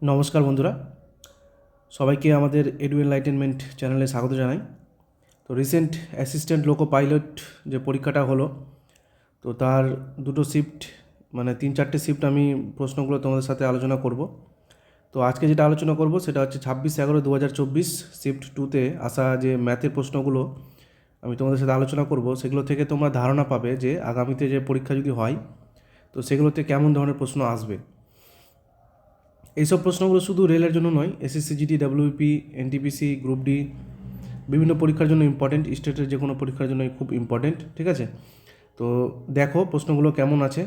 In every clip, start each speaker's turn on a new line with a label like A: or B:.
A: নমস্কার বন্ধুরা, সবাইকে আমাদের এডু এনলাইটেনমেন্ট চ্যানেলে স্বাগত জানাই। তো রিসেন্ট অ্যাসিস্ট্যান্ট লোকো পাইলট যে পরীক্ষাটা হলো, তো তার দুটো শিফট মানে 3-4টে শিফট আমি প্রশ্নগুলো তোমাদের সাথে আলোচনা করব। তো আজকে যেটা আলোচনা করব সেটা হচ্ছে 26/11/2024 শিফট 2তে আসা যে ম্যাথের প্রশ্নগুলো আমি তোমাদের সাথে আলোচনা করব। সেগুলো থেকে তোমরা ধারণা পাবে যে আগামীতে যে পরীক্ষা যদি হয় তো সেগুলোতে কেমন ধরনের প্রশ্ন আসবে। এইসব প্রশ্নগুলো শুধু রেলের জন্য নয়, SSC GD, WP, NTPC, group D বিভিন্ন পরীক্ষার জন্য ইম্পর্টেন্ট, স্টেটের যে কোনো পরীক্ষার জন্য খুব ইম্পর্টেন্ট। ঠিক আছে, তো দেখো প্রশ্নগুলো কেমন আছে।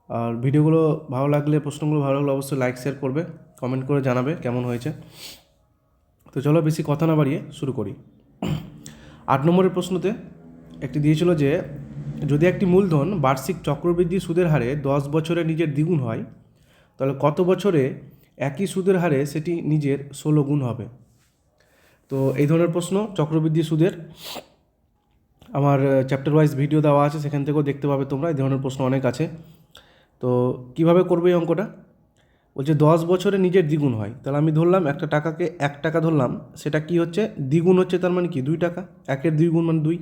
A: আর ভিডিওগুলো ভালো লাগলে, প্রশ্নগুলো ভালো লাগলে অবশ্যই লাইক শেয়ার করবে, কমেন্ট করে জানাবে কেমন হয়েছে। তো চলো বেশি কথা না বাড়িয়ে শুরু করি। 8 নম্বরের প্রশ্নতে একটি দিয়েছিল যে যদি একটি মূলধন বার্ষিক চক্রবৃদ্ধি সুদের হারে 10 বছরে নিজের দ্বিগুণ হয়, তাহলে কত বছরে একই সুদের হারে সেটি নিজের 16 গুণ হবে। তো এই ধরনের প্রশ্ন চক্রবৃদ্ধি সুদের আমার চ্যাপ্টার ওয়াইজ ভিডিও দেওয়া আছে, সেখান থেকেও দেখতে পাবে তোমরা। এই ধরনের প্রশ্ন অনেক আছে। তো কিভাবে করবে এই অঙ্কটা? বলছে 10 বছরে নিজের দ্বিগুণ হয়, তাহলে আমি ধরলাম একটা টাকাকে 1 টাকা ধরলাম, সেটা কি হচ্ছে দ্বিগুণ হচ্ছে, তার মানে কি 2 টাকা, 1-এর 2 গুণ মানে 2।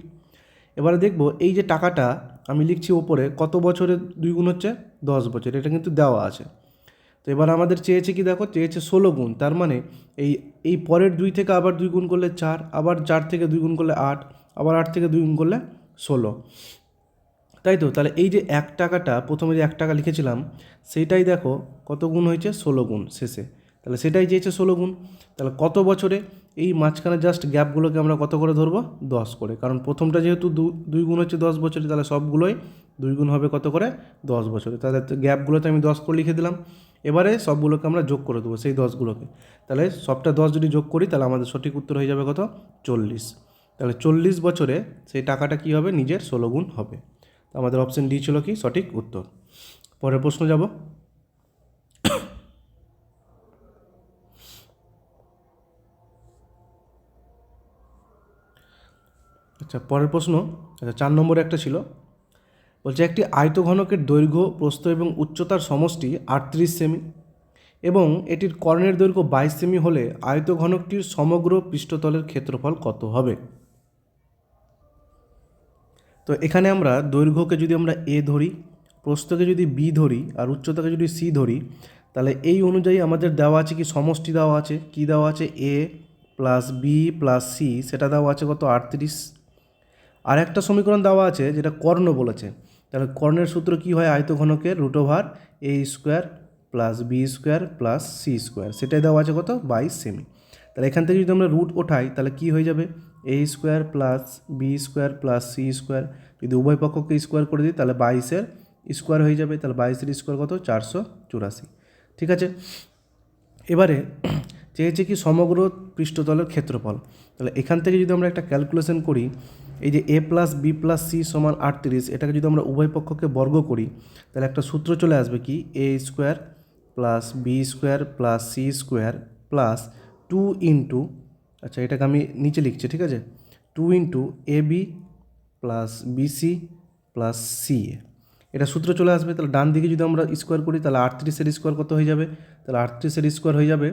A: এবারে দেখবো এই যে টাকাটা আমি লিখছি ওপরে, কত বছরে 2 গুণ হচ্ছে 10 বছর, এটা কিন্তু দেওয়া আছে। তো এবার আমাদের চেয়েছে কি, দেখো চেয়েছে 16 গুণ, তার মানে এই পরের 2 থেকে আবার 2 গুণ করলে 4, আবার 4 থেকে 2 গুণ করলে 8, আবার 8 থেকে 2 গুণ করলে 16, তাই তো? তাহলে এই যে 1 টাকাটা প্রথমে যে 1 টাকা লিখেছিলাম সেইটাই দেখো কত গুণ হয়েছে, 16 গুণ শেষে, তাহলে সেটাই চেয়েছে 16 গুণ। তাহলে কত বছরে? এই মাঝখানে জাস্ট গ্যাপগুলোকে আমরা কত করে ধরবো, 10 করে, কারণ প্রথমটা যেহেতু 2 গুণ হচ্ছে 10 বছরে, তাহলে সবগুলোই 2 গুণ হবে কত করে, 10 বছরে। তাহলে গ্যাপগুলোতে আমি 10 করে লিখে দিলাম। এবারে সবগুলোকে আমরা যোগ করে দেবো সেই 10গুলোকে, তাহলে সবটা 10 যদি যোগ করি তাহলে আমাদের সঠিক উত্তর হয়ে যাবে কত, 40। তাহলে 40 বছরে সেই টাকাটা কী হবে, নিজের 16 গুণ হবে। তো আমাদের অপশন ডি ছিল কি সঠিক উত্তর। পরের প্রশ্ন যাব। আচ্ছা, পরের প্রশ্ন 4 নম্বরে একটা ছিল, বলছে একটি আয়তঘনকের দৈর্ঘ্য, প্রস্থ এবং উচ্চতার সমষ্টি 38 সেমি এবং এটির কর্ণের দৈর্ঘ্য 22 সেমি হলে আয়তঘনকটির সমগ্র পৃষ্ঠতলের ক্ষেত্রফল কত হবে? তো এখানে আমরা দৈর্ঘ্যকে যদি আমরা এ ধরি, প্রস্থকে যদি বি ধরি, আর উচ্চতাকে যদি সি ধরি, তাহলে এই অনুযায়ী আমাদের দেওয়া আছে কি, সমষ্টি দেওয়া আছে, কি দেওয়া আছে, a plus B plus C, সেটা দেওয়া আছে কত, 38। আর একটা সমীকরণ দেওয়া আছে যেটা কর্ণ বলেছে, তাহলে কর্ণের সূত্র কি হয়, আয়তঘনকের √, a square plus b square plus c square, সেটাই দেওয়া আছে কত, 22 সেমি। তাহলে এখান থেকে যদি আমরা রুট ওঠাই তাহলে কি হয়ে যাবে, a square plus b square plus c square, যদি উভয় পক্ষকে স্কোয়ার করে দিই তাহলে 22-এর স্কোয়ার হয়ে যাবে, তাহলে 22-এর স্কোয়ার কত, 484। ঠিক আছে, এবারে চেয়েছে কি সমগ্র পৃষ্ঠতলের ক্ষেত্রফল। তাহলে এখান থেকে যদি আমরা একটা ক্যালকুলেশন করি, এই যে এ প্লাস বি প্লাস সি সমান 38, এটাকে যদি আমরা উভয় পক্ষকে বর্গ করি তাহলে একটা সূত্র চলে আসবে কি, a square plus b square plus c square plus 2 into, আচ্ছা এটাকে আমি নিচে লিখছি, ঠিক আছে, 2 into a b plus b c plus c a, এটা সূত্র চলে আসবে। তাহলে ডান দিকে যদি আমরা স্কোয়ার করি তাহলে 38-এর স্কোয়ার কত হয়ে যাবে, তাহলে 38-এর স্কোয়ার হয়ে যাবে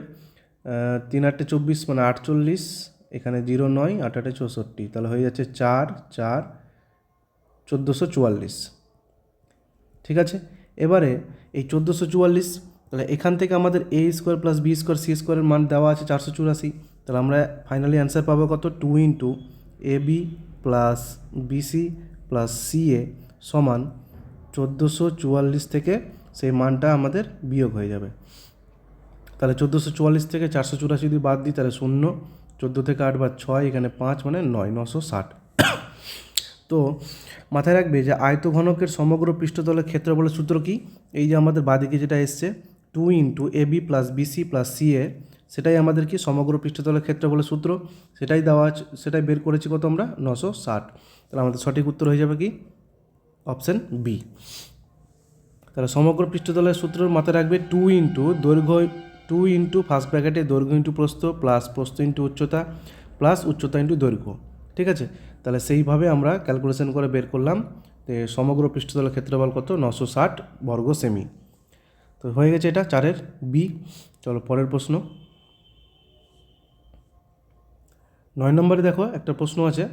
A: 3-8 24 মানে 48, এখানে 0 9 8 8 64, তাহলে হয়ে যাচ্ছে 4 4 1444। ঠিক আছে, এবারে এই 1444, তাহলে এখান থেকে আমাদের a square plus b square c স্কোয়ারের মান দেওয়া আছে 484, তাহলে আমরা ফাইনালি অ্যান্সার পাবো কত, 2 into a b plus b c plus c a সমান 1444 থেকে সেই মানটা আমাদের বিয়োগ হয়ে যাবে। তাহলে 1444 থেকে 484 যদি বাদ দিই তাহলে 0, 14 থেকে 8 বাদ 6, এখানে 5 মানে 9, 960। তো মাথায় রাখবে যে আয়তঘনকের সমগ্র পৃষ্ঠতলের ক্ষেত্রফলের সূত্র কি, এই যে আমাদের বাদিকে যেটা এসছে 2 into a b plus b c plus c a, সেটাই আমাদের কি সমগ্র পৃষ্ঠতলের ক্ষেত্রফলের সূত্র, সেটাই দেওয়া আছে, সেটাই বের করেছি কত আমরা, 960। তাহলে আমাদের সঠিক উত্তর হয়ে যাবে কি অপশান বি। তাহলে সমগ্র পৃষ্ঠতলের সূত্র মাথায় রাখবে 2 ইন্টু দৈর্ঘ্য, 2 ইন্টু ফার্স্ট ব্র্যাকেটে দৈর্ঘ্য ইন্টু প্রস্থ প্লাস প্রস্থ ইন্টু উচ্চতা প্লাস উচ্চতা ইন্টু দৈর্ঘ্য। ঠিক আছে, তাহলে সেইভাবে আমরা ক্যালকুলেশন করে বের করলাম যে সমগ্র পৃষ্ঠতলের ক্ষেত্রফল কত, 960 বর্গ সেমি। তো হয়ে গেছে এটা 4-এর বি। চলো পরের প্রশ্ন। 9 নম্বরে দেখো একটা প্রশ্ন আছে,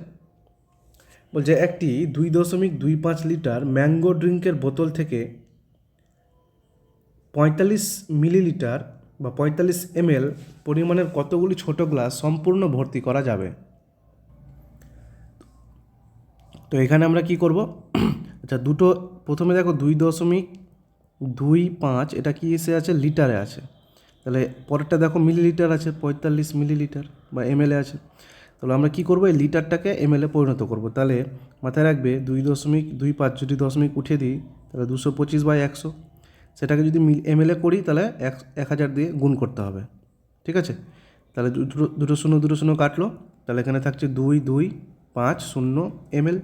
A: বলছে একটি 2.25 লিটার ম্যাঙ্গো ড্রিঙ্কের বোতল থেকে 45 মিলিলিটার বা 45 ml পরিমাণের কতগুলি ছোট গ্লাস সম্পূর্ণ ভর্তি করা যাবে? তো এখানে আমরা কি করব? আচ্ছা, দুটো প্রথমে দেখো 2.25, এটা কি এসে আছে? লিটারে আছে। তাহলে পরেরটা দেখো মিলিলিটার আছে, 45 মিলিলিটার বা এমএলএ আছে। তাহলে আমরা কি করব? এই লিটারটাকে এমএলএ পরিণত করব। তাহলে মাথায় রাখবে 2.25 যদি দশমিক উঠিয়ে দিই তাহলে 225/100, সেটাকে যদি এমএলএ করি তাহলে 1000 দিয়ে গুণ করতে হবে। ঠিক আছে? তাহলে দুটো শূন্য কাটলো, তাহলে এখানে থাকছে 2.250 ml,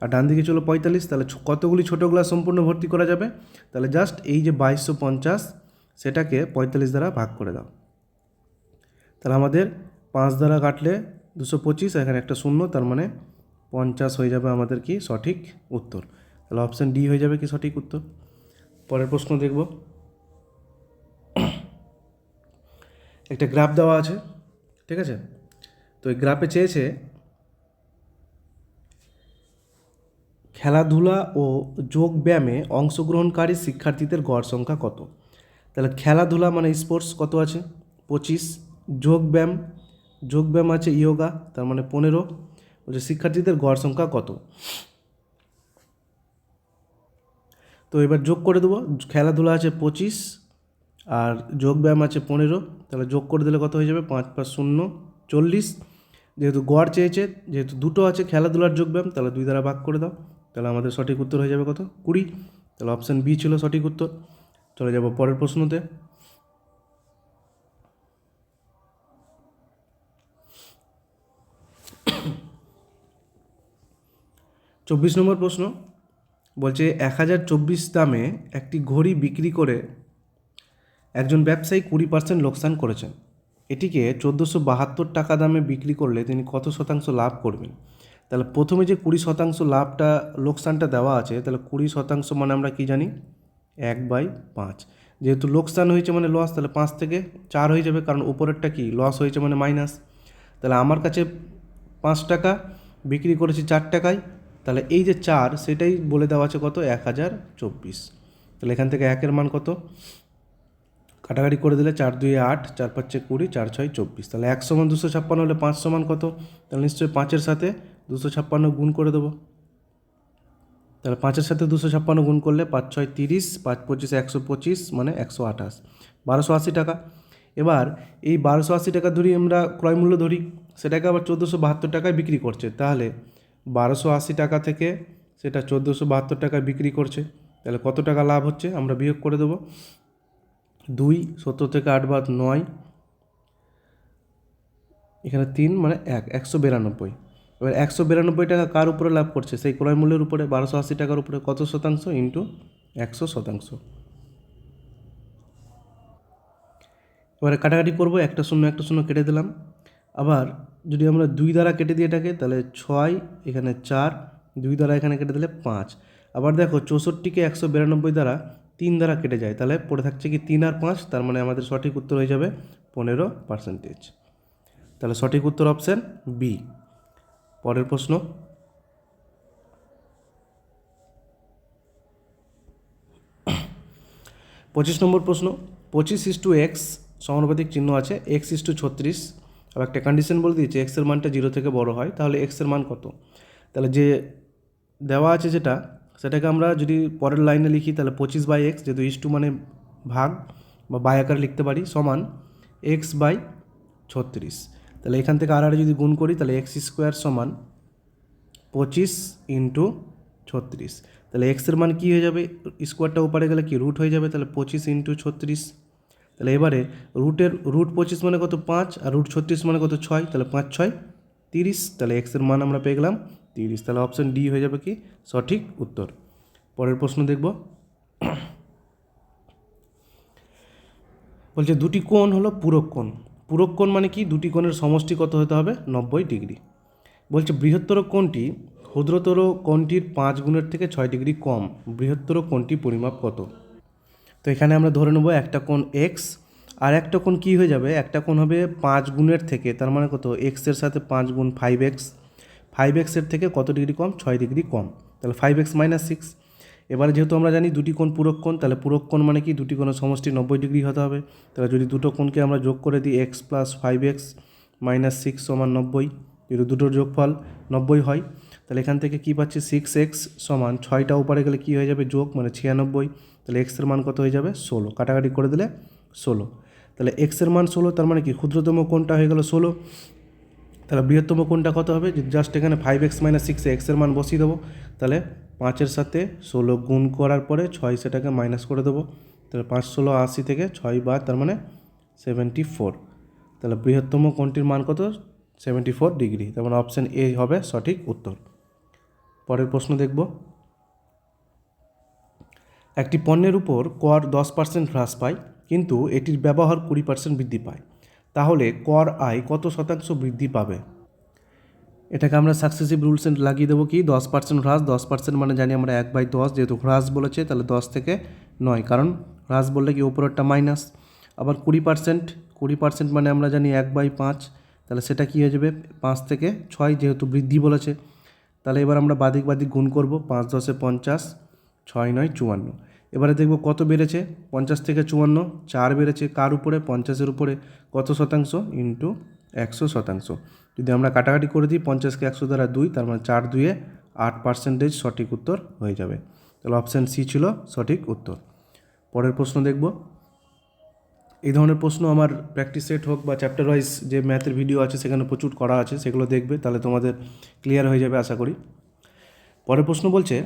A: আর ডান দিকে চলো 45। তাহলে কতগুলি ছোটো গ্লাস সম্পূর্ণ ভর্তি করা যাবে? তাহলে জাস্ট এই যে 2250 সেটাকে 45 দ্বারা ভাগ করে দাও। তাহলে আমাদের 5 দ্বারা কাটলে 225, এখানে একটা শূন্য, তার মানে 50 হয়ে যাবে আমাদের কি সঠিক উত্তর। তাহলে অপশান ডি হয়ে যাবে কি সঠিক উত্তর। পরের প্রশ্ন দেখব। একটা গ্রাফ দেওয়া আছে, ঠিক আছে? তো এই গ্রাফে চেয়েছে খেলাধুলা ও যোগ ব্যায়ামে অংশগ্রহণকারী শিক্ষার্থীদের গড় সংখ্যা কত? তাহলে খেলাধুলা মানে স্পোর্টস কত আছে? 25। যোগব্যায়াম আছে ইয়োগা, তার মানে 15। বলছে শিক্ষার্থীদের গড় সংখ্যা কত? তো এবার যোগ করে দেবো। খেলাধুলা আছে 25 আর যোগব্যায়াম আছে 15, তাহলে যোগ করে দিলে কত হয়ে যাবে? 5 + 0 40। যেহেতু গড় চেয়েছে, যেহেতু দুটো আছে খেলাধুলার যোগব্যায়াম, তাহলে 2 দ্বারা ভাগ করে দাও। তাহলে আমাদের সঠিক উত্তর হয়ে যাবে কত? 20। তাহলে অপশান বি ছিল সঠিক উত্তর। চলে যাব পরের প্রশ্নতে। 24 নম্বর প্রশ্ন, বলছে 1024 দামে একটি ঘড়ি বিক্রি করে একজন ব্যবসায়ী 20% লোকসান করেছেন। এটিকে 1472 টাকা দামে বিক্রি করলে তিনি কত শতাংশ লাভ করবেন? তাহলে প্রথমে যে 20% লাভটা লোকসানটা দেওয়া আছে, তাহলে 20% মানে আমরা কি জানি? 1/5। যেহেতু লোকসান হয়েছে মানে লস, তাহলে 5 থেকে 4 হয়ে যাবে, কারণ উপরেরটা কি লস হয়েছে মানে মাইনাস। তাহলে আমার কাছে 5 টাকা, বিক্রি করেছি 4 টাকায়, তাহলে এই যে 4 সেটাই বলে দেওয়া আছে কত? 1024। তাহলে এখান থেকে 1-এর মান কত? কাটাকাটি করে দিলে 4 2 8, 4 5 20, 4 6 24। তাহলে 1 = 256 হলে 5 সমান কত? তাহলে নিশ্চয়ই 5-এর সাথে 256 গুণ করে দেবো। তাহলে 5-এর সাথে 256 গুণ করলে 5 6 30, 5 25 125, মানে 128, 1280 টাকা। এবার এই 1280 টাকা ধরি আমরা ক্রয়মূল্য ধরি, সেটাকে আবার 1472 টাকায় বিক্রি করছে। তাহলে 1280 টাকা থেকে সেটা 1472 টাকায় বিক্রি করছে, তাহলে কত টাকা লাভ হচ্ছে আমরা বিয়োগ করে দেবো। 2, 70 থেকে 8 বাদ 9, এখানে 3 মানে 192। এবার 192 টাকা কার উপরে লাভ করছে? সেই ক্রয় মূল্যের উপরে, 1280 টাকার উপরে। কত শতাংশ? ইন্টু 100%। এবারে কাটাকাটি করবো, একটা শূন্য কেটে দিলাম। আবার যদি আমরা 2 দ্বারা কেটে দিয়ে এটাকে, তাহলে 6, এখানে 4, 2 দ্বারা এখানে কেটে দিলে 5। আবার দেখো 64কে 192 দ্বারা 3 দ্বারা কেটে যায়, তাহলে পড়ে থাকছে কি 3 আর 5, তার মানে আমাদের সঠিক উত্তর হয়ে যাবে 15%। তাহলে সঠিক উত্তর অপশান বি। পরের প্রশ্ন। 25 নম্বর প্রশ্ন, 25:x সমানুপাতিক চিহ্ন আছে, x:36, আর একটা কন্ডিশন বলে দিয়েছে এক্সের মানটা 0 থেকে বড় হয়, তাহলে এক্সের মান কত? তাহলে যে দেওয়া আছে সেটাকে আমরা যদি পরের লাইনে লিখি, তাহলে 25/x, যেহেতু ইস টু মানে ভাগ বা বাই আকারে লিখতে পারি, সমান x/36। তাহলে এখান থেকে আর যদি গুণ করি, তাহলে x² সমান 25 × 36। তাহলে এক্সের মান কী হয়ে যাবে? স্কোয়ারটা উপরে গেলে কি রুট হয়ে যাবে, তাহলে 25 × 36। তাহলে এবারে রুট 25 মানে কত? 5, আর রুট 36 মানে কত? 6। তাহলে 5 6 30, তাহলে এক্সের মান আমরা পেয়ে গেলাম 30। তাহলে অপশান ডি হয়ে যাবে কি সঠিক উত্তর। পরের প্রশ্ন দেখব। বলছে দুটি কোণ হলো পূরক কোণ। পূরক কোণ মানে কি? দুটি কোণের সমষ্টি কত হতে হবে? 90 ডিগ্রি। বলছে বৃহত্তর কোণটি ক্ষুদ্রতর কোণটির 5 গুণের থেকে 6 ডিগ্রি কম। বৃহত্তর কোণটি পরিমাপ কত? তো এখানে আমরা ধরে নেব একটা কোণ এক্স আর একটা কোণ কী হয়ে যাবে, একটা কোণ হবে 5 গুণের থেকে, তার মানে কত, এক্সের সাথে 5 গুণ 5x, 5xের থেকে কত ডিগ্রি কম, 6 ডিগ্রি কম, তাহলে 5x - 6। এবারে যেহেতু আমরা জানি দুটি কোণ পূরক কোণ, তাহলে পূরক কোণ মানে কি, দুটি কোণের সমষ্টি 90 ডিগ্রি হতে হবে। তাহলে যদি দুটো কোণকে আমরা যোগ করে দিই, x + 5x - 6 = 90, যদি দুটোর যোগফল 90 হয়, তাহলে এখান থেকে কী পাচ্ছি, 6x সমান 6টা উপরে গেলে কী হয়ে যাবে, যোগ মানে 96, তাহলে x এর মান কত হয়ে যাবে, 16, কাটাকাটি করে দিলে 16। তাহলে x এর মান 16, তার মানে কি ক্ষুদ্রতম কোণটা হয়ে গেল 16। তাহলে বৃহত্তম কোণটা কত হবে, জাস্ট এখানে 5x - 6 x এর মান বসিয়ে দেবো, তাহলে 5-এর সাথে 16 গুণ করার পরে 6 সেটাকে মাইনাস করে দেবো, তাহলে 5 16 80 থেকে 6 বাদ, তার মানে 74। তাহলে বৃহত্তম কোণটির মান কত, 74 ডিগ্রি, তার মানে অপশান এ হবে সঠিক উত্তর। পরের প্রশ্ন দেখব, একটি পণ্যের উপর কর 10% হ্রাস পায়, কিন্তু এটির ব্যবহার 20% বৃদ্ধি পায়, তাহলে কর আয় কত শতাংশ বৃদ্ধি পাবে? এটাকে আমরা সাকসেসিভ রুলস লাগিয়ে দেবো কি, 10% হ্রাস, 10% মানে জানি আমরা 1/10, যেহেতু হ্রাস বলেছে তাহলে 10 থেকে 9, কারণ হ্রাস বললে কি ওপরেরটা মাইনাস। আবার 20% মানে আমরা জানি 1/5, তাহলে সেটা কী হয়ে যাবে, 5 থেকে 6, যেহেতু বৃদ্ধি বলেছে। তাহলে এবার আমরা বাদিক গুণ করব, 5 × 10 = 50, 6 × 9 = 54। এবারে দেখব কত বেড়েছে, 50 থেকে 54, 4 বেড়েছে, কার উপরে, 50-এর উপরে, কত শতাংশ, ইন্টু 100%। যদি আমরা কাটাকাটি করে দিই, 50কে 100 দ্বারা 2, তার মানে 4 × 2 = 8%, সঠিক উত্তর হয়ে যাবে। তাহলে অপশান সি ছিল সঠিক উত্তর। পরের প্রশ্ন দেখব, এই ধরনের প্রশ্ন আমার প্র্যাকটিস সেট হোক বা চ্যাপ্টার ওয়াইজ যে ম্যাথের ভিডিও আছে সেখানে প্রচুর করা আছে, সেগুলো দেখবে, তাহলে তোমাদের ক্লিয়ার হয়ে যাবে আশা করি। পরের প্রশ্ন বলছে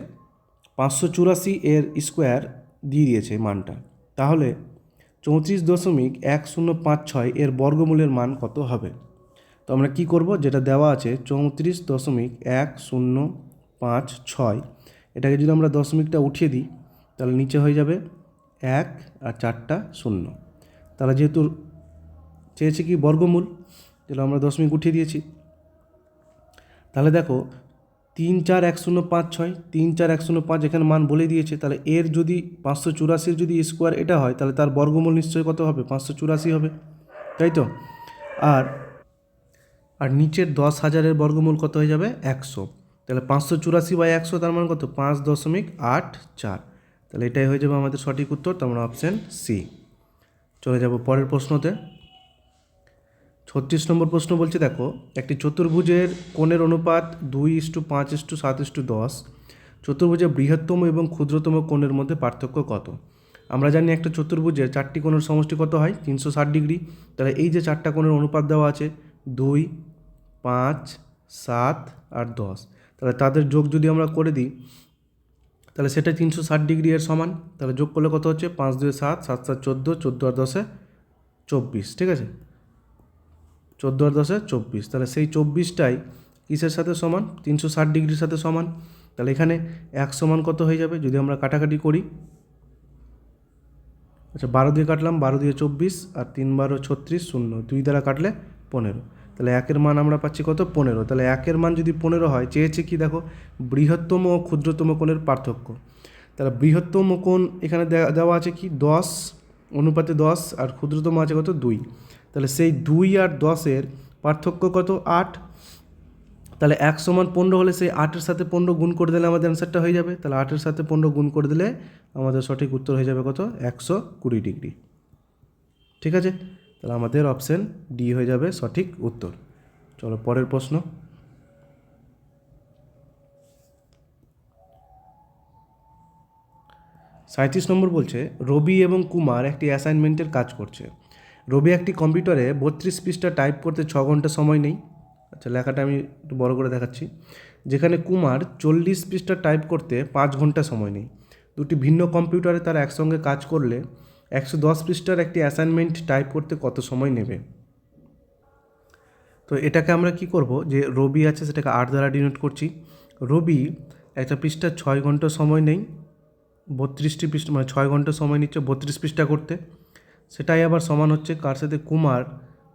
A: 584 এর স্কোয়ার দিয়ে দিয়েছে মানটা, তাহলে 34.1056 এর বর্গমূলের মান কত হবে? তো আমরা কি করব, যেটা দেওয়া আছে 34.1056, এটাকে যদি আমরা দশমিকটা উঠিয়ে দিই, তাহলে নিচে হয়ে যাবে 1 আর 4টা 0। তাহলে যেহেতু চেয়েছে কি বর্গমূল, তাহলে আমরা দশমিক উঠিয়ে দিয়েছি। তাহলে দেখো 34105, 34105 এখানে মান বলে দিয়েছে, তাহলে এর যদি 584 যদি স্কোয়ার এটা হয়, তাহলে তার বর্গমূল নিশ্চয়ই কত হবে, 584 হবে, তাই তো। আর নিচের 10,000-এর বর্গমূল কত হয়ে যাবে, 100। তাহলে 584/100, তার মানে কত, 5.84। তাহলে এটাই হয়ে যাবে আমাদের সঠিক উত্তর, তার মানে অপশান সি। চলে যাব পরের প্রশ্নতে। 36 নম্বর প্রশ্ন বলছে, দেখো একটি চতুর্ভুজের কোণের অনুপাত 2:5:7:10। চতুর্ভুজের বৃহত্তম এবং ক্ষুদ্রতম কোণের মধ্যে পার্থক্য কত? আমরা জানি একটা চতুর্ভুজের 4টি কোণের সমষ্টি কত হয়, 360 ডিগ্রি। তাহলে এই যে 4টা কোণের অনুপাত দেওয়া আছে, 2, 5, 7 আর 10, তাহলে তাদের যোগ যদি আমরা করে দিই, তাহলে সেটা 360 ডিগ্রি এর সমান। তাহলে যোগ করলে কত হচ্ছে, 5 2 7, 7 7 14, 14 আর 10 24, ঠিক আছে, 14 আর 10 24। তাহলে সেই 24টাই কিসের সাথে সমান, 360 ডিগ্রির সাথে সমান। তাহলে এখানে 1 সমান কত হয়ে যাবে, যদি আমরা কাটাকাটি করি, আচ্ছা 12 দিয়ে কাটলাম, 12 দিয়ে 24 আর 3 12 36, 0, 2 দ্বারা কাটলে 15। তাহলে 1-এর মান আমরা পাচ্ছি কত, 15। তাহলে 1-এর মান যদি 15 হয়, চেয়েছে কি দেখো, বৃহত্তম ও ক্ষুদ্রতম কোণের পার্থক্য। তাহলে বৃহত্তম কোণ এখানে দেওয়া আছে কি 10:10, আর ক্ষুদ্রতম আছে কত, 2। তাহলে সেই 2 আর 10-এর পার্থক্য কত, 8। তাহলে 1 সমান 15 হলে সেই 8-এর সাথে 15 গুণ করে দিলে আমাদের অ্যান্সারটা হয়ে যাবে। তাহলে 8-এর সাথে 15 গুণ করে দিলে আমাদের সঠিক উত্তর হয়ে যাবে কত, 120 ডিগ্রি, ঠিক আছে। তাহলে আমাদের অপশান ডি হয়ে যাবে সঠিক উত্তর। চলো পরের প্রশ্ন। 37 নম্বর বলছে, রবি এবং কুমার একটি অ্যাসাইনমেন্টের কাজ করছে। রবি একটি কম্পিউটারে 32 পৃষ্ঠা টাইপ করতে 6 ঘন্টা সময় নেই। আচ্ছা লেখাটা আমি একটু বড় করে দেখাচ্ছি। যেখানে কুমার 40 পৃষ্ঠা টাইপ করতে 5 ঘন্টা সময় নেই। দুটি ভিন্ন কম্পিউটারে তারা একসঙ্গে কাজ করলে 110 পৃষ্ঠার একটি অ্যাসাইনমেন্ট টাইপ করতে কত সময় নেবে? তো এটাকে আমরা কি করব, যে রবি আছে সেটাকে 8 দ্বারা ডিনোট করছি। রবি একটা পৃষ্ঠা 6 ঘন্টা সময় নেই, 32টি পৃষ্ঠা, মানে 6 ঘন্টা সময় নিচ্ছে 32 পৃষ্ঠা করতে। সেটাই আবার সমান হচ্ছে কার সাথে, কুমার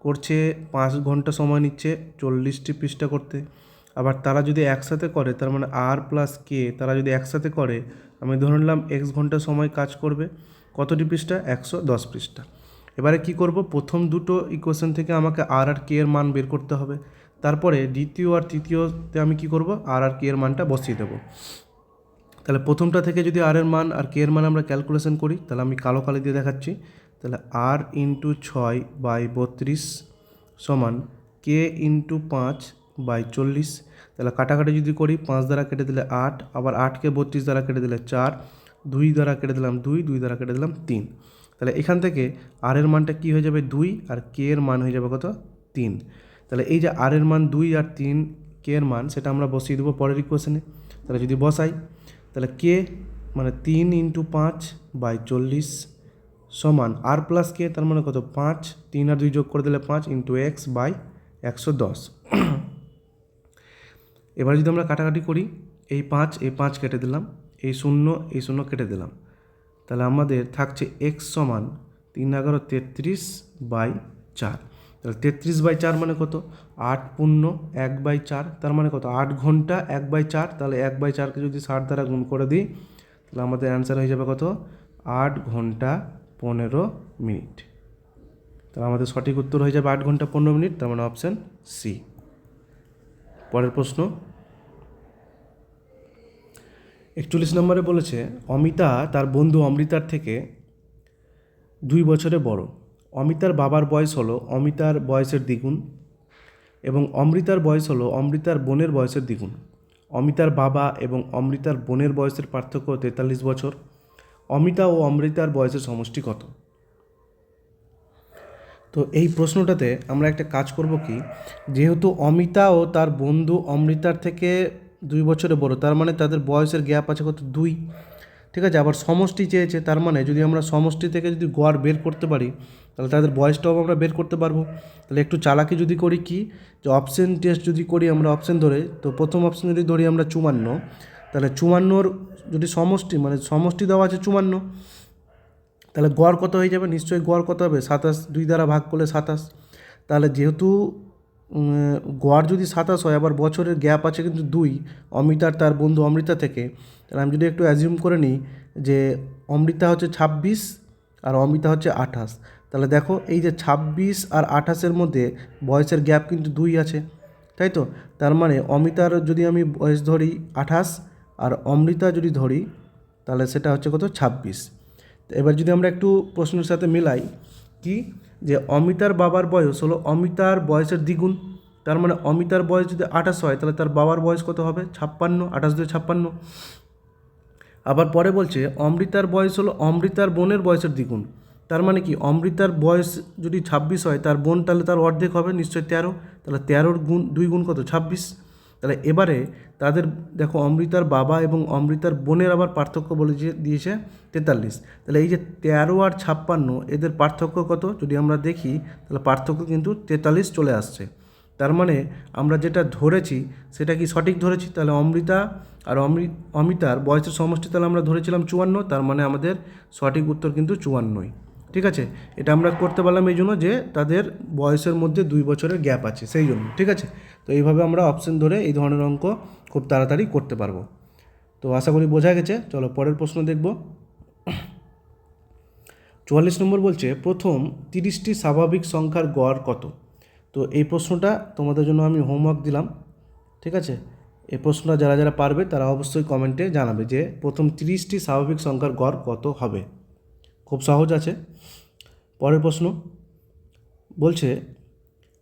A: করছে 5 ঘন্টা সময় নিচ্ছে 40টি পৃষ্ঠা করতে। আবার তারা যদি একসাথে করে, তার মানে আর প্লাস কে, তারা যদি একসাথে করে, আমি ধরে নিলাম x ঘন্টা সময় কাজ করবে, কতটি পৃষ্ঠা, 110 পৃষ্ঠা। এবারে কি করব, প্রথম দুটো ইকুয়েশন থেকে আমাকে আর কে এর মান বের করতে হবে, তারপরে দ্বিতীয় আর তৃতীয়তে আমি কি করব, আর কে এর মানটা বসিয়ে দেবো। তাহলে প্রথমটা থেকে যদি আর এর মান আর কে এর মান আমরা ক্যালকুলেশন করি, তাহলে আমি কালো কালি দিয়ে দেখাচ্ছি। তাহলে আর ইন্টু 6/32 সমান কে ইন্টু 5/40। তাহলে কাটাকাটি যদি করি, 5 দ্বারা কেটে দিলে 8, আবার 8কে 32 দ্বারা কেটে দিলে 4, 2 দ্বারা কেটে দিলাম 2, 2 দ্বারা কেটে দিলাম 3। তাহলে এখান থেকে আর এর মানটা কী হয়ে যাবে 2, আর কে এর মান হয়ে যাবে কত 3। তাহলে এই যে আর এর মান 2 আর 3 কে এর মান, সেটা আমরা বসিয়ে দেবো পরের ইকুয়েশনে। তাহলে যদি বসাই, তাহলে কে মানে 3 ইন্টু 5/40 সমান আর প্লাস কে, তার মানে কত 5, 3 আর 2 যোগ করে দিলে 5 ইন্টু x/110। এবার যদি আমরা কাটাকাটি করি, এই 5 কেটে দিলাম, এই 0 কেটে দিলাম, তাহলে আমাদের থাকছে x সমান 3 11 33/4। তাহলে 33/4 মানে কত 8 পূর্ণ 1/4, তার মানে কত 8 ঘন্টা 1/4। তাহলে 1/4কে যদি 60 দ্বারা গুণ করে দিই, তাহলে আমাদের অ্যান্সার হয়ে যাবে কত 8 ঘন্টা 15 মিনিট। তাহলে আমাদের সঠিক উত্তর হয়ে যাবে 8 ঘন্টা 15 মিনিট, তার মানে অপশান সি। পরের প্রশ্ন 41 নম্বরে বলেছে, অমিতা তার বন্ধু অমৃতার থেকে 2 বছরে বড়। অমিতার বাবার বয়স হলো অমিতার বয়সের দ্বিগুণ এবং অমৃতার বয়স হলো অমৃতার বোনের বয়সের দ্বিগুণ। অমিতার বাবা এবং অমৃতার বোনের বয়সের পার্থক্য 43 বছর। অমিতা ও অমৃতার বয়সের সমষ্টি কত? তো এই প্রশ্নটাতে আমরা একটা কাজ করব কি, যেহেতু অমিতা ও তার বন্ধু অমৃতার থেকে 2 বছরে বড়, তার মানে তাদের বয়সের গ্যাপ আছে কত 2, ঠিক আছে। আবার সমষ্টি চেয়েছে, তার মানে যদি আমরা সমষ্টি থেকে যদি গড় বের করতে পারি, তাহলে তাদের বয়সটাও আমরা বের করতে পারবো। তাহলে একটু চালাকি যদি করি কি, যে অপশন টেস্ট যদি করি আমরা অপশন ধরে, তো প্রথম অপশন যদি ধরি আমরা 54, তাহলে 54 যদি সমষ্টি মানে সমষ্টি দেওয়া আছে 54, তাহলে গড় কত হয়ে যাবে, নিশ্চয়ই গড় কত হবে 27, 2 দ্বারা ভাগ করলে 27। তাহলে যেহেতু গড় যদি 27 হয়, আবার বছরের গ্যাপ আছে কিন্তু 2 অমিতার তার বন্ধু অমৃতা থেকে, তাহলে আমি যদি একটু অ্যাজিউম করে নিই যে অমৃতা হচ্ছে 26 আর অমিতা হচ্ছে 28, তাহলে দেখো এই যে 26 আর 28-এর মধ্যে বয়সের গ্যাপ কিন্তু 2 আছে, তাই তো। তার মানে অমিতার যদি আমি বয়স ধরি 28 আর অমৃতা যদি ধরি, তাহলে সেটা হচ্ছে কত 26। এবার যদি আমরা একটু প্রশ্নের সাথে মিলাই কি, যে অমিতার বাবার বয়স হলো অমিতার বয়সের দ্বিগুণ, তার মানে অমিতার বয়স যদি 28 হয়, তাহলে তার বাবার বয়স কত হবে 56, 28 2 56। আবার পরে বলছে অমৃতার বয়স হলো অমৃতার বোনের বয়সের দ্বিগুণ, তার মানে কি অমৃতার বয়স যদি 26 হয়, তার বোন তাহলে তার অর্ধেক হবে নিশ্চয়ই 13, তাহলে 13 গুণ 2 গুণ কত 26। তাহলে এবারে তাদের দেখো অমৃতার বাবা এবং অমৃতার বোনের আবার পার্থক্য বলে দিয়েছে 43। তাহলে এই যে 13 আর 56 এদের পার্থক্য কত যদি আমরা দেখি, তাহলে পার্থক্য কিন্তু 43 চলে আসছে। তার মানে আমরা যেটা ধরেছি সেটা কি সঠিক ধরেছি, তাহলে অমৃতা আর অমিতার বয়সের সমষ্টি তাহলে আমরা ধরেছিলাম 54, তার মানে আমাদের সঠিক উত্তর কিন্তু 54। ঠিক আছে, এটা আমরা করতে পারলাম এই জন্য যে তাদের বয়সের মধ্যে 2 বছরের গ্যাপ আছে সেই জন্য। ঠিক আছে, তো এইভাবে আমরা অপশন ধরে এই ধরনের অঙ্ক খুব তাড়াতাড়ি করতে পারবো। তো আশা করি বোঝা গেছে। চলো পরের প্রশ্ন দেখব। 44 নম্বর বলছে, প্রথম 30টি স্বাভাবিক সংখ্যার গড় কত? তো এই প্রশ্নটা তোমাদের জন্য আমি হোমওয়ার্ক দিলাম। ঠিক আছে, এই প্রশ্নটা যারা যারা পারবে তারা অবশ্যই কমেন্টে জানাবে যে প্রথম 30টি স্বাভাবিক সংখ্যার গড় কত হবে। খুব সহজ আছে। পরের প্রশ্ন বলছে,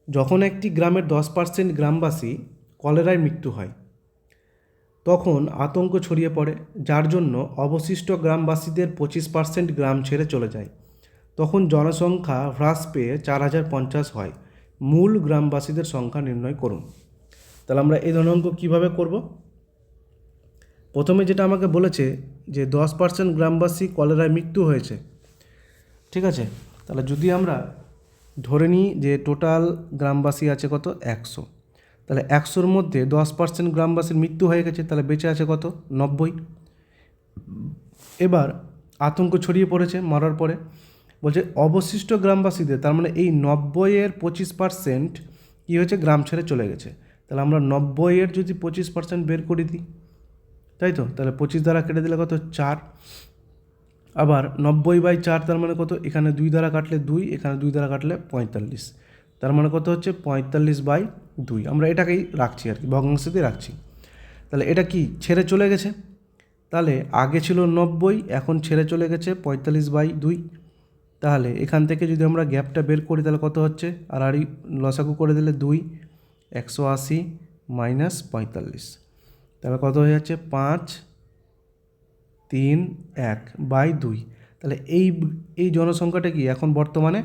A: যখন একটি গ্রামের 10% গ্রামবাসী কলেরায় মৃত্যু হয়, তখন আতঙ্ক ছড়িয়ে পড়ে, যার জন্য অবশিষ্ট গ্রামবাসীদের 25% গ্রাম ছেড়ে চলে যায়। তখন জনসংখ্যা হ্রাস পেয়ে 4050 হয়। মূল গ্রামবাসীদের সংখ্যা নির্ণয় করুন। তাহলে আমরা এই ধরনের অঙ্ক কীভাবে করব? প্রথমে যেটা আমাকে বলেছে যে 10% গ্রামবাসী কলেরায় মৃত্যু হয়েছে। ঠিক আছে, তাহলে যদি আমরা ধরে নিই যে টোটাল গ্রামবাসী আছে কত 100, তাহলে 100-র মধ্যে 10% গ্রামবাসীর মৃত্যু হয়ে গেছে, তাহলে বেঁচে আছে কত 90। এবার আতঙ্ক ছড়িয়ে পড়েছে মরার পরে, বলছে অবশিষ্ট গ্রামবাসীদের, তার মানে এই 90-এর 25% কী হয়েছে গ্রাম ছেড়ে চলে গেছে। তাহলে আমরা 90-এর যদি 25% বের করে দিই, তাই তো, তাহলে 25 দ্বারা কেটে দিলে কত 4, আবার 90/4 তার মানে কত, এখানে 2 দ্বারা কাটলে 2, এখানে 2 দ্বারা কাটলে 45, তার মানে কত হচ্ছে 45/2। আমরা এটাকেই রাখছি আর কি, ভগ্নাংশতেই রাখছি। তাহলে এটা কি ছেড়ে চলে গেছে, তাহলে আগে ছিল 90, এখন ছেড়ে চলে গেছে 45/2। তাহলে এখান থেকে যদি আমরা গ্যাপটা বের করি তাহলে কত হচ্ছে, আর লসাগু করে দিলে 2, 180 মাইনাস 45, তাহলে কত হয়ে যাচ্ছে 5, 3, 1/2। তাহলে এই জনসংখ্যাটা কি এখন বর্তমানে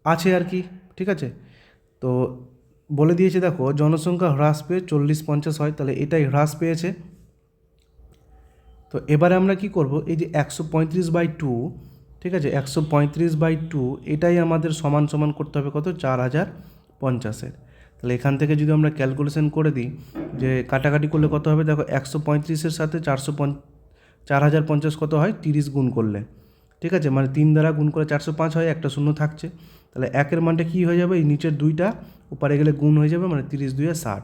A: আছে আর কি, ঠিক আছে। তো বলে দিয়েছে দেখো জনসংখ্যা হ্রাস পেয়ে 40-50 হয়, তাহলে এটাই হ্রাস পেয়েছে। তো এবারে আমরা কি করব, এই যে 135/2, ঠিক আছে, 135/2 এটাই আমাদের সমান সমান করতে হবে কত, 4050-এর। তাহলে এখান থেকে যদি আমরা ক্যালকুলেশন করে দিই যে কাটাকাটি করলে কত হবে, দেখো 135-এর সাথে 4050 কত হয়, 30 গুণ করলে, ঠিক আছে, মানে 3 দ্বারা গুণ করে 405 হয়, একটা শূন্য থাকছে। তাহলে একের মানটা কী হয়ে যাবে, এই নিচের 2টা উপরে গেলে গুণ হয়ে যাবে, মানে 30×2 = 60।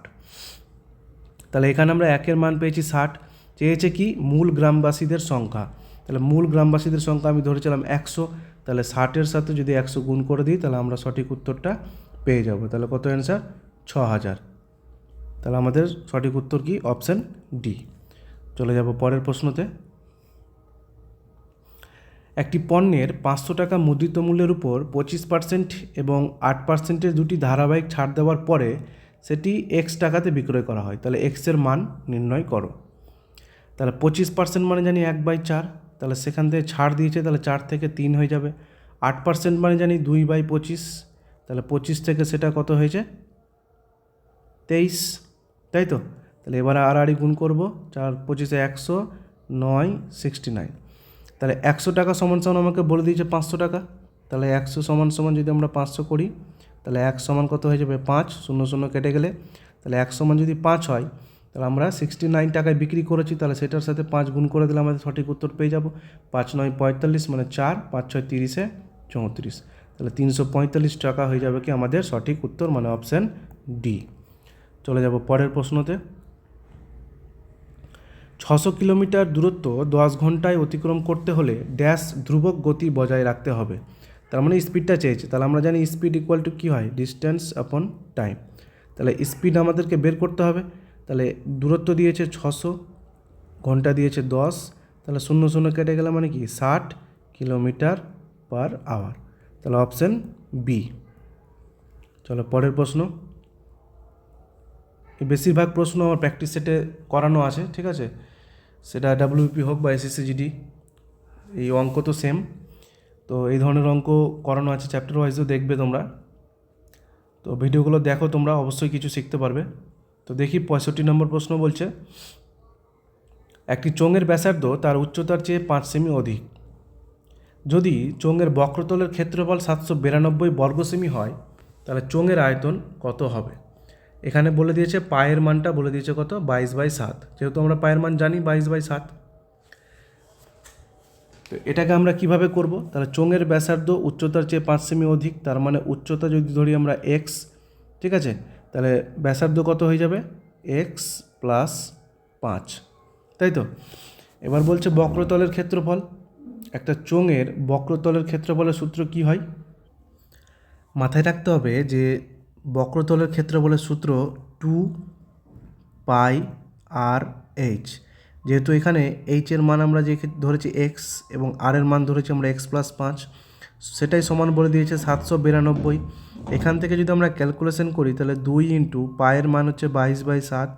A: তাহলে এখানে আমরা একের মান পেয়েছি 60, চেয়েছে কি মূল গ্রামবাসীদের সংখ্যা। তাহলে মূল গ্রামবাসীদের সংখ্যা আমি ধরেছিলাম 100, তাহলে 60-এর সাথে যদি 100 গুণ করে দিই তাহলে আমরা সঠিক উত্তরটা পেয়ে যাব। তাহলে কত অ্যান্সার, 6000। তাহলে আমাদের সঠিক উত্তর কি, অপশান ডি। চলে যাব পরের প্রশ্নতে। একটি পণ্যের 500 টাকা মুদ্রিত মূল্যের উপর 25% এবং 8%-এর দুটি ধারাবাহিক ছাড় দেওয়ার পরে সেটি এক্স টাকাতে বিক্রয় করা হয়। তাহলে এক্সের মান নির্ণয় করো। তাহলে 25% মানে জানি 1/4, তাহলে সেখান থেকে ছাড় দিয়েছে, তাহলে 4 থেকে 3 হয়ে যাবে। 8% মানে জানি 2/25, তাহলে 25 থেকে সেটা কত হয়েছে, 23, তাই তো। তাহলে এবার আড়াআড়ি গুণ করবো, 4 25 100, 9 69। তাহলে 100 টাকা সমান সমান আমাকে বলে দিয়েছে 500 টাকা, তাহলে 100 সমান সমান যদি আমরা 500 করি তাহলে 1 সমান কত হয়ে যাবে, 5, 0 0 কেটে গেলে, তাহলে 1 সমান যদি 5 হয় তাহলে আমরা 69 টাকায় বিক্রি করেছি, তাহলে সেটার সাথে 5 গুণ করে দিলে আমাদের সঠিক উত্তর পেয়ে যাব। 5 9 45, মানে 4, 5 6 30, 34, তাহলে 345 টাকা হয়ে যাবে কি আমাদের সঠিক উত্তর, মানে অপশান ডি। চলে যাব পরের প্রশ্নতে। 600 কিলোমিটার দূরত্ব 10 ঘন্টায় অতিক্রম করতে হলে ড্যাশ ধ্রুবক গতি বজায় রাখতে হবে। তার মানে স্পিডটা চেয়েছে, তাহলে আমরা জানি স্পিড ইকুয়াল টু কী হয়, ডিস্টেন্স আপন টাইম। তাহলে স্পিড আমাদেরকে বের করতে হবে। তাহলে দূরত্ব দিয়েছে 600, ঘন্টা দিয়েছে 10, তাহলে 0 0 কেটে গেলে মানে কি 60 কিলোমিটার/আওয়ার। তাহলে অপশান বি। চলো পরের প্রশ্ন। বেশিরভাগ প্রশ্ন আমার প্র্যাকটিস সেটে করানো আছে, ঠিক আছে, সেটা ডাব্লিউপি হোক বা এসএসসি, এই অঙ্ক তো সেম। তো এই ধরনের অঙ্ক করানো আছে, চ্যাপ্টার ওয়াইজও দেখবে তোমরা। তো ভিডিওগুলো দেখো, তোমরা অবশ্যই কিছু শিখতে পারবে। তো দেখি 65 নম্বর প্রশ্ন বলছে, একটি চোঙের ব্যাসার্ধ তার উচ্চতার চেয়ে 5 সেমি অধিক। যদি চোঙের বক্রতলের ক্ষেত্রফল 792 বর্গ সেমি হয় তাহলে চোঙের আয়তন কত হবে। এখানে বলে দিয়েছে পায়ের মানটা বলে দিয়েছে কত, 22/7, যেহেতু আমরা পায়ের মান জানি 22/7। তো এটাকে আমরা কিভাবে করব, তাহলে চোঙের ব্যাসার্ধ উচ্চতার চেয়ে 5 সেমি অধিক, তার মানে উচ্চতা যদি ধরি আমরা এক্স, ঠিক আছে, তাহলে ব্যাসার্ধ কত হয়ে যাবে, এক্স প্লাস 5, তাই তো। এবার বলছে বক্রতলের ক্ষেত্রফল। একটা চোঙের বক্রতলের ক্ষেত্রফলের সূত্র কি হয়, মাথায় রাখতে হবে যে বক্রতলের ক্ষেত্রফলের সূত্র 2πr/h। যেহেতু এখানে এইচের মান আমরা যে ধরেছি এক্স এবং আর এর মান ধরেছি আমরা এক্স প্লাস 5, সেটাই সমান বলে দিয়েছে 792। এখান থেকে যদি আমরা ক্যালকুলেশন করি তাহলে 2 ইন্টু পায়ের মান হচ্ছে 22/7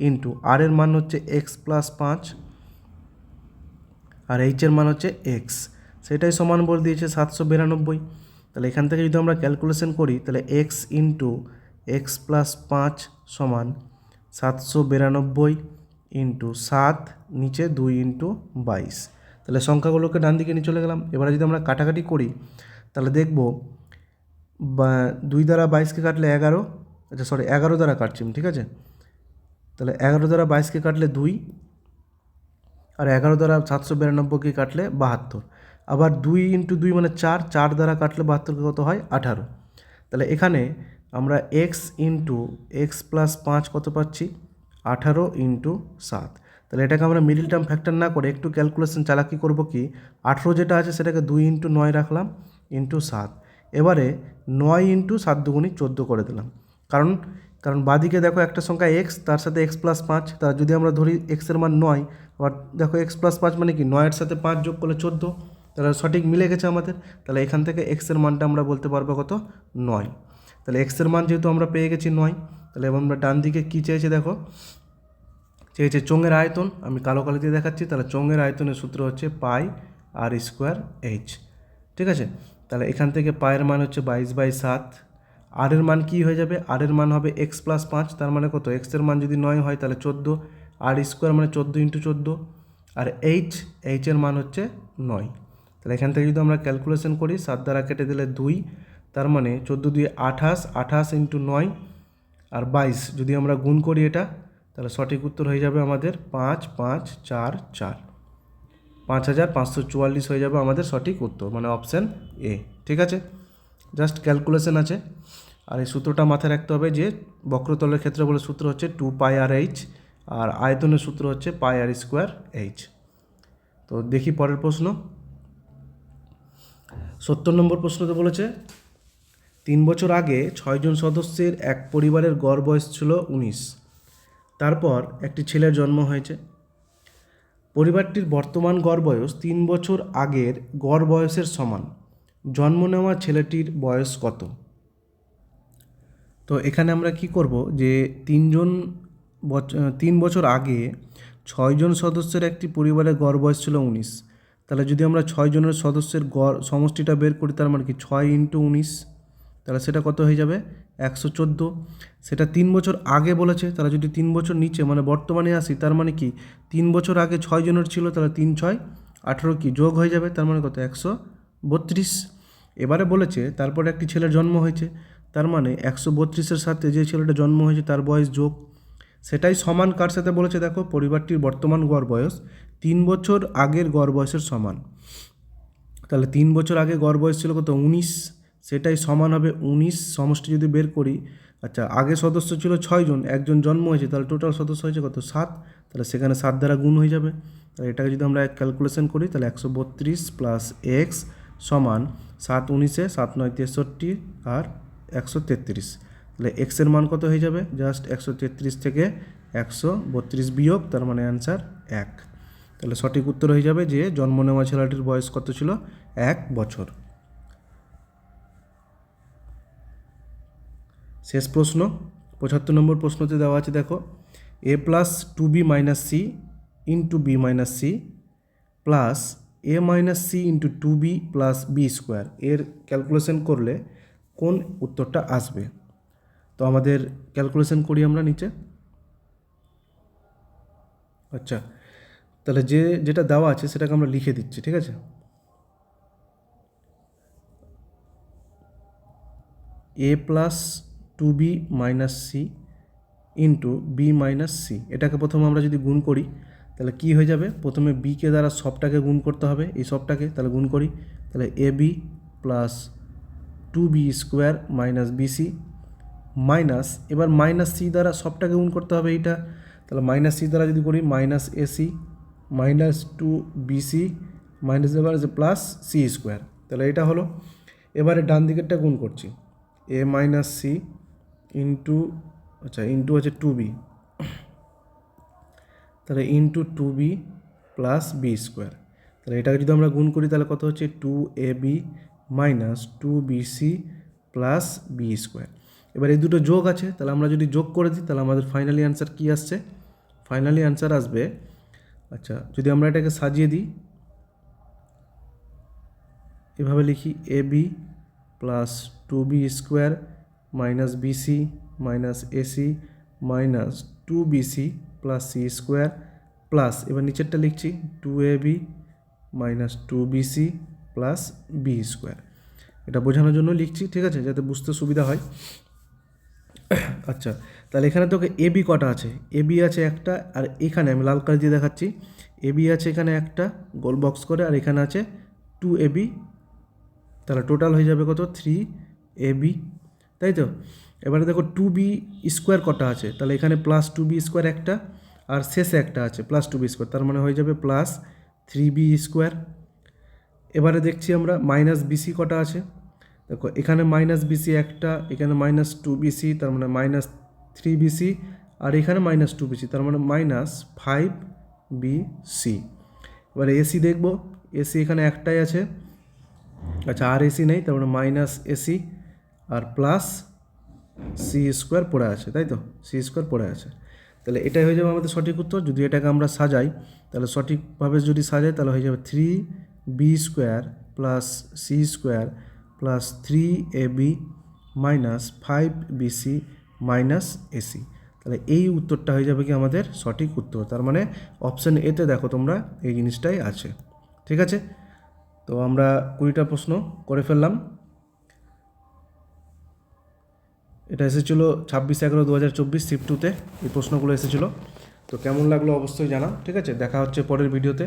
A: ইন্টু আর এর মান হচ্ছে এক্স প্লাস 5 আর এইচের মান হচ্ছে এক্স, সেটাই সমান বলে দিয়েছে 792। তাহলে এখান থেকে যদি আমরা ক্যালকুলেশন করি তাহলে এক্স ইন্টু এক্স প্লাস 5 সমান 792 ইন্টু 7, নিচে 2 ইন্টু 22। তাহলে সংখ্যাগুলোকে ডান দিকে নিয়ে চলে গেলাম। এবারে যদি আমরা কাটাকাটি করি তাহলে দেখব 2 দ্বারা 22কে কাটলে 11, আচ্ছা সরি 11 দ্বারা কাটছি, ঠিক আছে। তাহলে 11 দ্বারা 22কে কাটলে 2, আর 11 দ্বারা 792কে কাটলে 72। আবার 2 ইন্টু 2 মানে 4, 4 দ্বারা কাটলে 72কে কত হয়, 18। তাহলে এখানে আমরা এক্স ইন্টু এক্স প্লাস 5 কত পাচ্ছি, 18 ইন্টু 7। তাহলে এটাকে আমরা মিডিল টার্ম ফ্যাক্টর না করে একটু ক্যালকুলেশন চালাকি করব কি 18 যেটা আছে সেটাকে 2 ইন্টু 9 রাখলাম ইন্টু 7, এবারে 9 ইন্টু 7 দুগুণি 14 করে দিলাম। কারণ বাদিকে দেখো একটা সংখ্যা এক্স, তার সাথে এক্স প্লাস 5, তার যদি আমরা ধরি এক্সের মান 9, আবার দেখো এক্স প্লাস 5 মানে কি 9-এর সাথে 5 যোগ করলে 14, তাহলে সঠিক মিলে গেছে আমাদের। তাহলে এখান থেকে এক্সের মানটা আমরা বলতে পারবো কত, 9। তাহলে এক্সের মান যেহেতু আমরা পেয়ে গেছি 9, তাহলে এবার আমরা ডান দিকে কী চেয়েছে দেখো, চেয়েছে চোঙের আয়তন। আমি কালো কালি দিয়ে দেখাচ্ছি। তাহলে চোঙের আয়তনের সূত্র হচ্ছে পাই আর স্কোয়ার এইচ, ঠিক আছে। তাহলে এখান থেকে পায়ের মান হচ্ছে 22/7, আর এর মান কী হয়ে যাবে, আর এর মান হবে এক্স প্লাস 5, তার মানে কত, এক্সের মান যদি 9 হয় তাহলে 14, আর স্কোয়ার মানে 14 ইন্টু 14, আর এইচের মান হচ্ছে 9। তাহলে এখান থেকে যদি আমরা ক্যালকুলেশন করি 7 দ্বারা কেটে দিলে 2, তার মানে 14 2 28, 28 ইন্টু 9 আর 22 যদি আমরা গুণ করি এটা, তাহলে সঠিক উত্তর হয়ে যাবে আমাদের 5544, 5544 হয়ে যাবে আমাদের সঠিক উত্তর, মানে অপশান এ, ঠিক আছে। জাস্ট ক্যালকুলেশন আছে। আর এই সূত্রটা মাথায় রাখতে হবে যে বক্রতলের ক্ষেত্রফলের সূত্র হচ্ছে 2 পাই আর এইচ, আর আয়তনের সূত্র হচ্ছে পাই আর স্কোয়ার এইচ। তো দেখি পরের প্রশ্ন। 70 নম্বর প্রশ্নতে বলেছে 3 বছর আগে 6 জন সদস্যের এক পরিবারের গড় বয়স ছিল 19, তারপর একটি ছেলের জন্ম হয়েছে। পরিবারটির বর্তমান গড় বয়স 3 বছর আগের গড় বয়সের সমান, জন্ম নেওয়া ছেলেটির বয়স কত? তো এখানে আমরা কি করব যে 3 বছর আগে 6 জন সদস্যের একটি পরিবারের গড় বয়স ছিল 19, তাহলে যদি আমরা 6 জনের সদস্যের গড় সমষ্টিটা বের করি, তার মানে কি 6 ইন্টু 19, তাহলে সেটা কত হয়ে যাবে 114। সেটা 3 বছর আগে বলেছে, তাহলে যদি 3 বছর নিচে মানে বর্তমানে আসি, তার মানে কি 3 বছর আগে 6 জনের ছিল, তাহলে 3 6 18 কি যোগ হয়ে যাবে, তার মানে কত 132। এবারে বলেছে তারপরে একটি ছেলের জন্ম হয়েছে, তার মানে 132-এর সাথে যে ছেলেটা জন্ম হয়েছে তার বয়স যোগ, সেটাই সমান কার সাথে বলেছে দেখো, পরিবারটির বর্তমান গড় বয়স 3 বছর আগের গড় বয়সের সমান। তাহলে 3 বছর আগে গড় বয়স ছিল কত 19, সেটাই সমান হবে 19 সমষ্টি যদি বের করি। আচ্ছা, আগে সদস্য ছিল 6 জন, একজন জন্ম হয়েছে, তাহলে টোটাল সদস্য হয়েছে কত 7, তাহলে সেখানে 7 দ্বারা গুণ হয়ে যাবে। তাহলে এটাকে যদি আমরা ক্যালকুলেশন করি, তাহলে 132 প্লাস এক্স সমান 7 19-এ 7 9 63 আর 133, তাহলে এক্সের মান কত হয়ে যাবে, জাস্ট 133 থেকে 132 বিয়োগ, তার মানে অ্যান্সার 1। তাহলে সঠিক উত্তর হয়ে যাবে যে জন্ম নেওয়া ছেলেটির বয়স কত ছিল, 1 বছর। শেষ প্রশ্ন 75 নম্বর প্রশ্নতে দেওয়া আছে দেখো, a plus 2b minus c into b minus c plus a minus c into 2b plus b square, এর ক্যালকুলেশন করলে কোন উত্তরটা আসবে? তো আমাদের ক্যালকুলেশন করি আমরা নিচে। আচ্ছা, তাহলে যেটা দেওয়া আছে সেটাকে আমরা লিখে দিচ্ছি, ঠিক আছে। A plus 2b minus c into b minus c, এটাকে প্রথমে আমরা যদি গুণ করি তাহলে কি হয়ে যাবে, প্রথমে বিকে দ্বারা সবটাকে গুণ করতে হবে, এই সবটাকে, তাহলে গুণ করি, তাহলে a b plus 2b square minus b c minus, এবার মাইনাস সি দ্বারা সবটাকে গুণ করতে হবে এইটা, তাহলে মাইনাস সি দ্বারা যদি করি minus a c minus 2bc minus এবার আছে প্লাস সি স্কোয়ার, তাহলে এটা হলো। এবারে ডান দিকেরটা গুণ করছি, এ মাইনাস সি ইন্টু, আচ্ছা ইন্টু আছে 2b, তাহলে into 2b plus b square, তাহলে এটাকে যদি আমরা গুণ করি তাহলে কত হচ্ছে 2ab minus 2bc plus b square. এবার এই দুটো যোগ আছে, তাহলে আমরা যদি যোগ করে দিই তাহলে আমাদের ফাইনালি অ্যান্সার কী আসছে, ফাইনালি অ্যান্সার আসবে, আচ্ছা যদি আমরা এটাকে সাজিয়ে দিই, এভাবে লিখি a b plus 2b square minus b c minus a c minus 2bc plus c square plus, এবার নিচেরটা লিখছি 2ab minus 2bc plus b square. এটা বোঝানোর জন্য লিখছি, ঠিক আছে, যাতে বুঝতে সুবিধা হয়। আচ্ছা, তাহলে এখানে তোকে এ বি কটা আছে, এ বি আছে একটা, আর এখানে আমি লাল কালি দিয়ে দেখাচ্ছি, এ বি আছে এখানে একটা গোল বক্স করে, আর এখানে আছে 2ab, তাহলে টোটাল হয়ে যাবে কত 3ab, তাই তো। এবারে দেখো 2b স্কোয়ার কটা আছে, তাহলে এখানে প্লাস 2b স্কোয়ার একটা, আর শেষে একটা আছে প্লাস 2b স্কোয়ার, তার মানে হয়ে যাবে প্লাস 3b স্কোয়ার। এবারে দেখছি আমরা মাইনাস বিসি কটা আছে, দেখো এখানে মাইনাস বিসি একটা, এখানে মাইনাস 2bc, তার মানে মাইনাস 3bc, আর এখানে মাইনাস 2bc, তার মানে মাইনাস 5bc। এবারে এসি দেখব, এসি এখানে একটাই আছে, আচ্ছা আর এসি নেই, তার মানে মাইনাস এসি আর প্লাস সি স্কোয়ার পড়ে আছে, তাই তো, সি স্কোয়ার পড়ে আছে। তাহলে এটাই হয়ে যাবে আমাদের সঠিক উত্তর। যদি এটাকে আমরা সাজাই, তাহলে সঠিকভাবে যদি সাজাই তাহলে হয়ে যাবে 3b square plus c square plus 3ab minus 5bc minus ac. তাহলে এই উত্তরটা হয়ে যাবে কি আমাদের সঠিক উত্তর। তার মানে অপশান এতে দেখো তোমরা এই জিনিসটাই আছে, ঠিক আছে। তো আমরা 20টা প্রশ্ন করে ফেললাম। এটা এসেছিলো 26/11/2024 শিফট 2তে এই প্রশ্নগুলো এসেছিলো। তো কেমন লাগলো অবশ্যই জানাও, ঠিক আছে। দেখা হচ্ছে পরের ভিডিওতে।